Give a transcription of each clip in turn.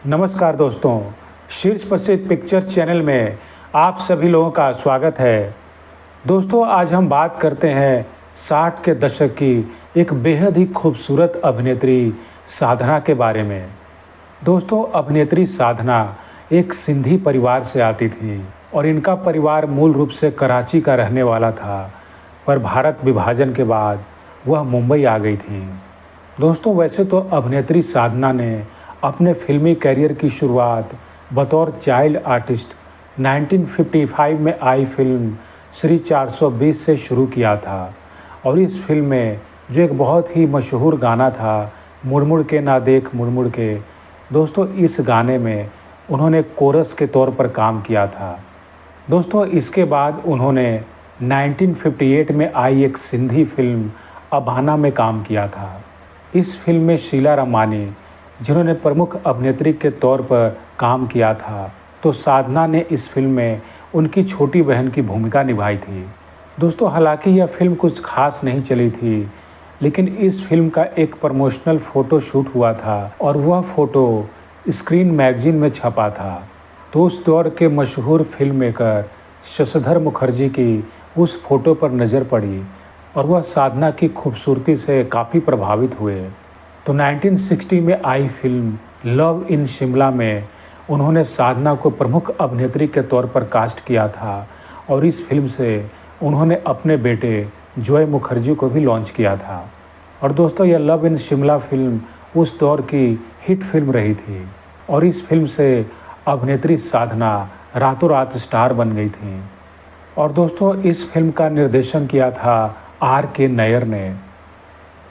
नमस्कार दोस्तों, शीर्ष प्रसिद्ध पिक्चर चैनल में आप सभी लोगों का स्वागत है। दोस्तों, आज हम बात करते हैं 60 के दशक की एक बेहद ही खूबसूरत अभिनेत्री साधना के बारे में। दोस्तों, अभिनेत्री साधना एक सिंधी परिवार से आती थी और इनका परिवार मूल रूप से कराची का रहने वाला था, पर भारत विभाजन के बाद वह मुंबई आ गई थी। दोस्तों, वैसे तो अभिनेत्री साधना ने अपने फिल्मी करियर की शुरुआत बतौर चाइल्ड आर्टिस्ट 1955 में आई फिल्म श्री 420 से शुरू किया था और इस फिल्म में जो एक बहुत ही मशहूर गाना था, मुड़ मुड़ के ना देख मुड़ मुड़ के, दोस्तों इस गाने में उन्होंने कोरस के तौर पर काम किया था। दोस्तों, इसके बाद उन्होंने 1958 में आई एक सिंधी फिल्म अबाना में काम किया था। इस फिल्म में शीला रामानी, जिन्होंने प्रमुख अभिनेत्री के तौर पर काम किया था, तो साधना ने इस फिल्म में उनकी छोटी बहन की भूमिका निभाई थी। दोस्तों, हालांकि यह फिल्म कुछ खास नहीं चली थी, लेकिन इस फिल्म का एक प्रमोशनल फ़ोटो शूट हुआ था और वह फ़ोटो स्क्रीन मैगजीन में छपा था। तो उस दौर के मशहूर फिल्म मेकर शशिधर मुखर्जी की उस फ़ोटो पर नज़र पड़ी और वह साधना की खूबसूरती से काफ़ी प्रभावित हुए। तो 1960 में आई फिल्म लव इन शिमला में उन्होंने साधना को प्रमुख अभिनेत्री के तौर पर कास्ट किया था और इस फिल्म से उन्होंने अपने बेटे जॉय मुखर्जी को भी लॉन्च किया था। और दोस्तों, यह लव इन शिमला फिल्म उस दौर की हिट फिल्म रही थी और इस फिल्म से अभिनेत्री साधना रातों रात स्टार बन गई थी। और दोस्तों, इस फिल्म का निर्देशन किया था R.K. नैयर ने।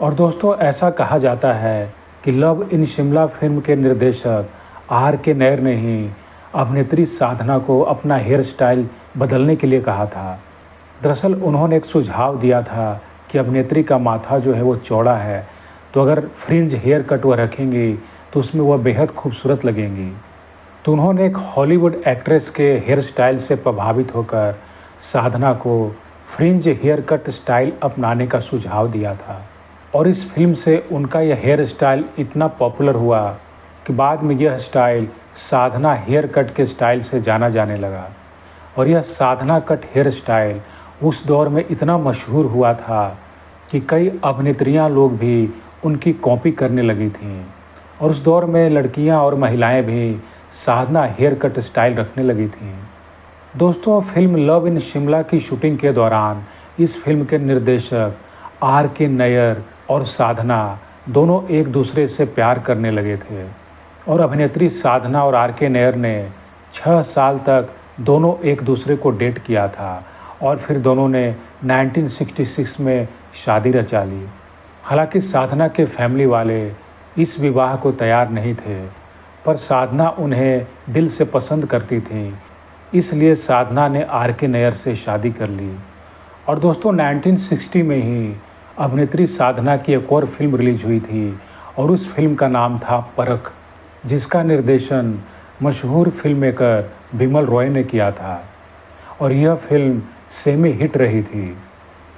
और दोस्तों, ऐसा कहा जाता है कि लव इन शिमला फिल्म के निर्देशक R.K. नैयर ने ही अभिनेत्री साधना को अपना हेयर स्टाइल बदलने के लिए कहा था। दरअसल उन्होंने एक सुझाव दिया था कि अभिनेत्री का माथा जो है वो चौड़ा है, तो अगर फ्रिंज हेयर कट वह रखेंगी तो उसमें वह बेहद खूबसूरत लगेंगी। तो उन्होंने एक हॉलीवुड एक्ट्रेस के हेयर स्टाइल से प्रभावित होकर साधना को फ्रिंज हेयर कट स्टाइल अपनाने का सुझाव दिया था और इस फिल्म से उनका यह हेयर स्टाइल इतना पॉपुलर हुआ कि बाद में यह स्टाइल साधना हेयर कट के स्टाइल से जाना जाने लगा। और यह साधना कट हेयर स्टाइल उस दौर में इतना मशहूर हुआ था कि कई अभिनेत्रियां लोग भी उनकी कॉपी करने लगी थीं और उस दौर में लड़कियां और महिलाएं भी साधना हेयर कट स्टाइल रखने लगी थीं। दोस्तों, फिल्म लव इन शिमला की शूटिंग के दौरान इस फिल्म के निर्देशक R.K. नैयर और साधना दोनों एक दूसरे से प्यार करने लगे थे और अभिनेत्री साधना और R.K. नैयर ने 6 साल तक दोनों एक दूसरे को डेट किया था और फिर दोनों ने 1966 में शादी रचा ली। हालांकि साधना के फैमिली वाले इस विवाह को तैयार नहीं थे, पर साधना उन्हें दिल से पसंद करती थी, इसलिए साधना ने R.K. नैयर से शादी कर ली। और दोस्तों, 1960 में ही अभिनेत्री साधना की एक और फिल्म रिलीज हुई थी और उस फिल्म का नाम था परख, जिसका निर्देशन मशहूर फिल्म मेकर बिमल रॉय ने किया था और यह फिल्म सेमी हिट रही थी।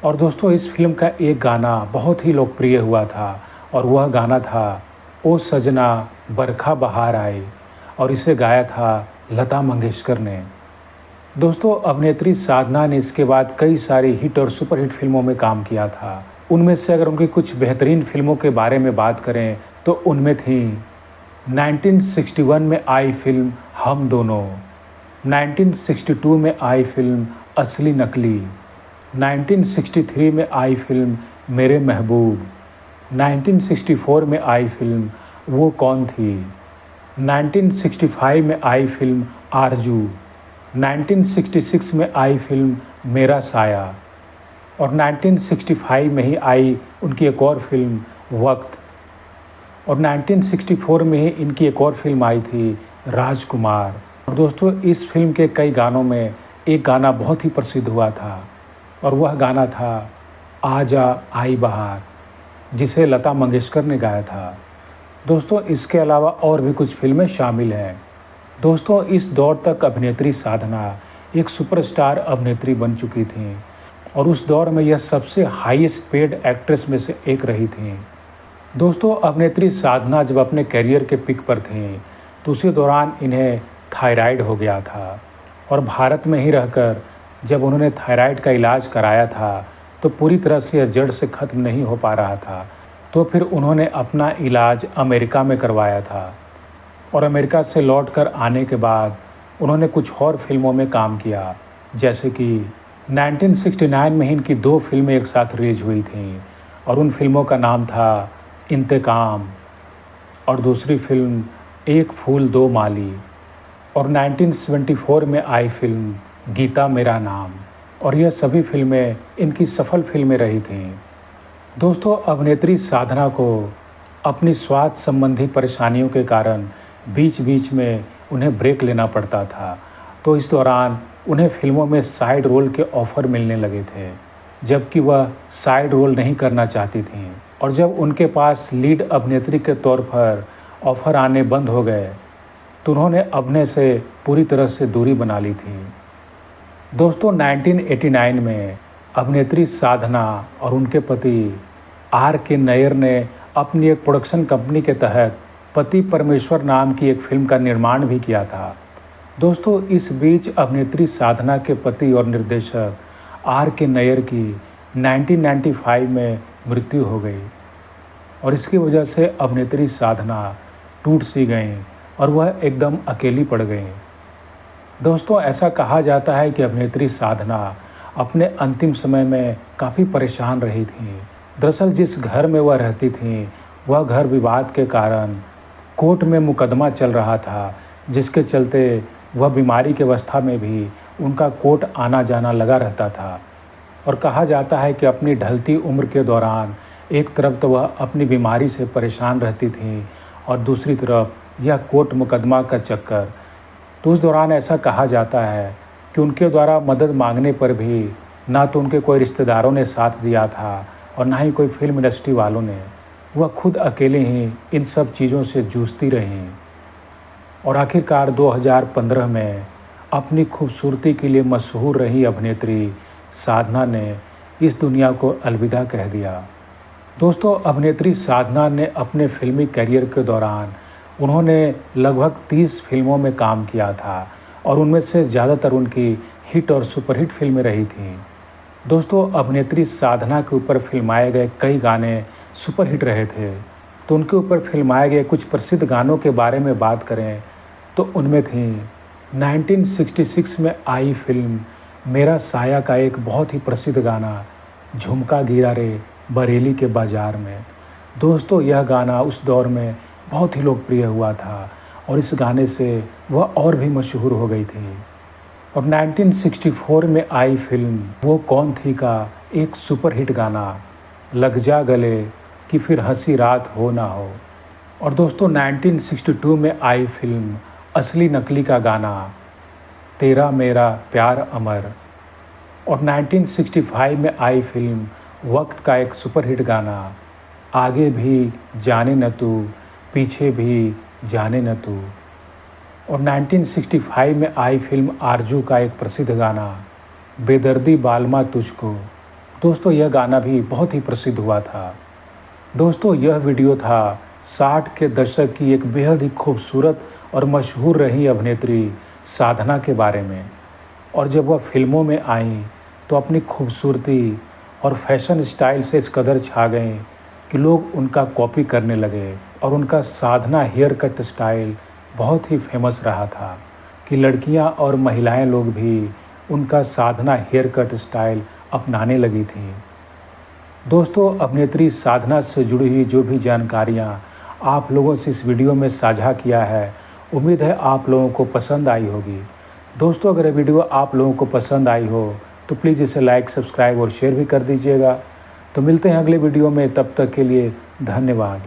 और दोस्तों, इस फिल्म का एक गाना बहुत ही लोकप्रिय हुआ था और वह गाना था ओ सजना बरखा बहार आए और इसे गाया था लता मंगेशकर ने। दोस्तों, अभिनेत्री साधना ने इसके बाद कई सारी हिट और सुपरहिट फिल्मों में काम किया था। उनमें से अगर उनकी कुछ बेहतरीन फिल्मों के बारे में बात करें तो उनमें थी 1961 में आई फिल्म हम दोनों, 1962 में आई फिल्म असली नकली, 1963 में आई फिल्म मेरे महबूब, 1964 में आई फिल्म वो कौन थी, 1965 में आई फिल्म आरजू, 1966 में आई फिल्म मेरा साया और 1965 में ही आई उनकी एक और फिल्म वक्त और 1964 में ही इनकी एक और फिल्म आई थी राजकुमार। और दोस्तों, इस फिल्म के कई गानों में एक गाना बहुत ही प्रसिद्ध हुआ था और वह गाना था आजा आई बहार, जिसे लता मंगेशकर ने गाया था। दोस्तों, इसके अलावा और भी कुछ फिल्में शामिल हैं। दोस्तों, इस दौर तक अभिनेत्री साधना एक सुपरस्टार अभिनेत्री बन चुकी थी और उस दौर में यह सबसे हाईएस्ट पेड एक्ट्रेस में से एक रही थी। दोस्तों, अभिनेत्री साधना जब अपने करियर के पिक पर थीं तो उसी दौरान इन्हें थायराइड हो गया था और भारत में ही रहकर जब उन्होंने थायराइड का इलाज कराया था तो पूरी तरह से यह जड़ से ख़त्म नहीं हो पा रहा था। तो फिर उन्होंने अपना इलाज अमेरिका में करवाया था और अमेरिका से लौटकर आने के बाद उन्होंने कुछ और फिल्मों में काम किया, जैसे कि 1969 में इनकी 2 फिल्में एक साथ रिलीज हुई थीं और उन फिल्मों का नाम था इंतकाम और दूसरी फिल्म एक फूल दो माली। और 1974 में आई फिल्म गीता मेरा नाम, और यह सभी फिल्में इनकी सफल फिल्में रही थीं। दोस्तों, अभिनेत्री साधना को अपनी स्वास्थ्य संबंधी परेशानियों के कारण बीच बीच में उन्हें ब्रेक लेना पड़ता था, तो इस दौरान उन्हें फिल्मों में साइड रोल के ऑफ़र मिलने लगे थे, जबकि वह साइड रोल नहीं करना चाहती थीं। और जब उनके पास लीड अभिनेत्री के तौर पर ऑफ़र आने बंद हो गए तो उन्होंने अभिनय से पूरी तरह से दूरी बना ली थी। दोस्तों, 1989 में अभिनेत्री साधना और उनके पति R.K. नैयर ने अपनी एक प्रोडक्शन कंपनी के तहत पति परमेश्वर नाम की एक फिल्म का निर्माण भी किया था। दोस्तों, इस बीच अभिनेत्री साधना के पति और निर्देशक R.K. नैयर की 1995 में मृत्यु हो गई और इसकी वजह से अभिनेत्री साधना टूट सी गईं और वह एकदम अकेली पड़ गईं। दोस्तों, ऐसा कहा जाता है कि अभिनेत्री साधना अपने अंतिम समय में काफ़ी परेशान रही थीं। दरअसल जिस घर में वह रहती थीं, वह घर विवाद के कारण कोर्ट में मुकदमा चल रहा था, जिसके चलते वह बीमारी की अवस्था में भी उनका कोर्ट आना जाना लगा रहता था। और कहा जाता है कि अपनी ढलती उम्र के दौरान एक तरफ तो वह अपनी बीमारी से परेशान रहती थीं और दूसरी तरफ यह कोर्ट मुकदमा का चक्कर। तो उस दौरान ऐसा कहा जाता है कि उनके द्वारा मदद मांगने पर भी ना तो उनके कोई रिश्तेदारों ने साथ दिया था और ना ही कोई फिल्म इंडस्ट्री वालों ने। वह खुद अकेले ही इन सब चीज़ों से जूझती रहीं और आखिरकार 2015 में अपनी खूबसूरती के लिए मशहूर रही अभिनेत्री साधना ने इस दुनिया को अलविदा कह दिया। दोस्तों, अभिनेत्री साधना ने अपने फिल्मी करियर के दौरान उन्होंने लगभग 30 फिल्मों में काम किया था और उनमें से ज़्यादातर उनकी हिट और सुपरहिट फिल्में रही थीं। दोस्तों, अभिनेत्री साधना के ऊपर फिल्माए गए कई गाने सुपरहिट रहे थे, तो उनके ऊपर फिल्माए गए कुछ प्रसिद्ध गानों के बारे में बात करें तो उनमें थी 1966 में आई फिल्म मेरा साया का एक बहुत ही प्रसिद्ध गाना झुमका गिरा रे बरेली के बाज़ार में। दोस्तों, यह गाना उस दौर में बहुत ही लोकप्रिय हुआ था और इस गाने से वह और भी मशहूर हो गई थी। और 1964 में आई फिल्म वो कौन थी का एक सुपरहिट गाना लग जा गले कि फिर हंसी रात हो ना हो। और दोस्तों, 1962 में आई फिल्म असली नकली का गाना तेरा मेरा प्यार अमर। और 1965 में आई फिल्म वक्त का एक सुपरहिट गाना आगे भी जाने न तू पीछे भी जाने न तू। और 1965 में आई फिल्म आरजू का एक प्रसिद्ध गाना बेदर्दी बालमा तुझको। दोस्तों, यह गाना भी बहुत ही प्रसिद्ध हुआ था। दोस्तों, यह वीडियो था 60 के दशक की एक बेहद ही खूबसूरत और मशहूर रही अभिनेत्री साधना के बारे में। और जब वह फिल्मों में आईं तो अपनी खूबसूरती और फैशन स्टाइल से इस कदर छा गईं कि लोग उनका कॉपी करने लगे और उनका साधना हेयर कट स्टाइल बहुत ही फेमस रहा था कि लड़कियां और महिलाएं लोग भी उनका साधना हेयर कट स्टाइल अपनाने लगी थीं। दोस्तों, अभिनेत्री साधना से जुड़ी हुई जो भी जानकारियां आप लोगों से इस वीडियो में साझा किया है, उम्मीद है आप लोगों को पसंद आई होगी। दोस्तों, अगर ये वीडियो आप लोगों को पसंद आई हो तो प्लीज़ इसे लाइक, सब्सक्राइब और शेयर भी कर दीजिएगा। तो मिलते हैं अगले वीडियो में, तब तक के लिए धन्यवाद।